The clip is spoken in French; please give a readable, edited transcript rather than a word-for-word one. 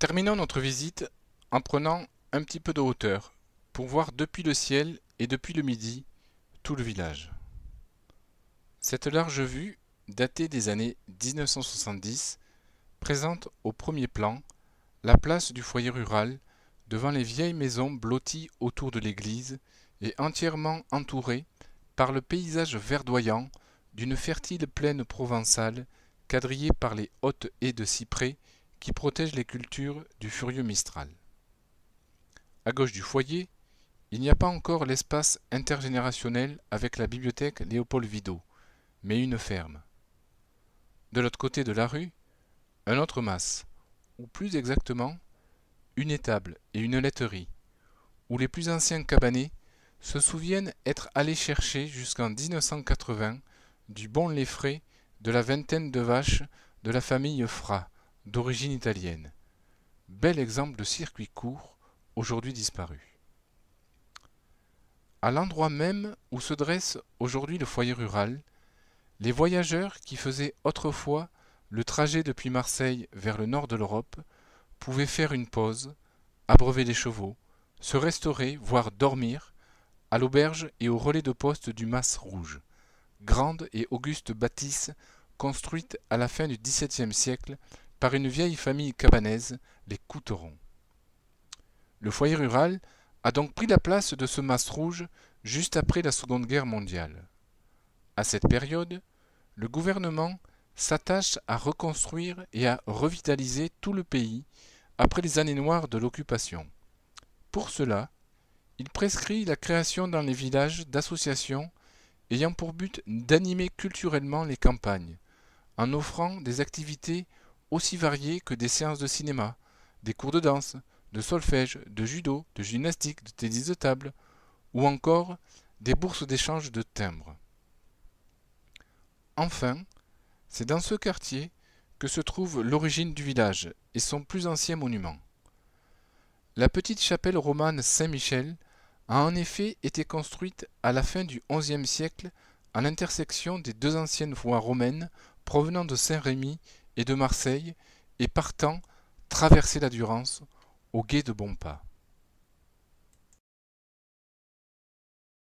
Terminons notre visite en prenant un petit peu de hauteur pour voir depuis le ciel et depuis le midi tout le village. Cette large vue, datée des années 1970, présente au premier plan la place du foyer rural devant les vieilles maisons blotties autour de l'église et entièrement entourées par le paysage verdoyant d'une fertile plaine provençale quadrillée par les hautes haies de cyprès qui protègent les cultures du furieux Mistral. À gauche du foyer, il n'y a pas encore l'espace intergénérationnel avec la bibliothèque Léopold Widot, mais une ferme. De l'autre côté de la rue, un autre mas, ou plus exactement, une étable et une laiterie, où les plus anciens cabanets se souviennent être allés chercher jusqu'en 1980 du bon lait frais de la vingtaine de vaches de la famille Fra, d'origine italienne. Bel exemple de circuit court, aujourd'hui disparu. À l'endroit même où se dresse aujourd'hui le foyer rural, les voyageurs qui faisaient autrefois le trajet depuis Marseille vers le nord de l'Europe pouvaient faire une pause, abreuver les chevaux, se restaurer, voire dormir, à l'auberge et au relais de poste du Mas Rouge, grande et auguste bâtisse construite à la fin du XVIIe siècle par une vieille famille cabanaise, les Couteron. Le foyer rural a donc pris la place de ce Mas Rouge juste après la Seconde Guerre mondiale. À cette période, le gouvernement s'attache à reconstruire et à revitaliser tout le pays après les années noires de l'occupation. Pour cela, il prescrit la création dans les villages d'associations ayant pour but d'animer culturellement les campagnes, en offrant des activités aussi variées que des séances de cinéma, des cours de danse, de solfège, de judo, de gymnastique, de tennis de table, ou encore des bourses d'échange de timbres. Enfin, c'est dans ce quartier que se trouve l'origine du village et son plus ancien monument. La petite chapelle romane Saint-Michel a en effet été construite à la fin du XIe siècle à l'intersection des deux anciennes voies romaines provenant de Saint-Rémy et de Marseille et partant traverser la Durance au gué de Bonpas.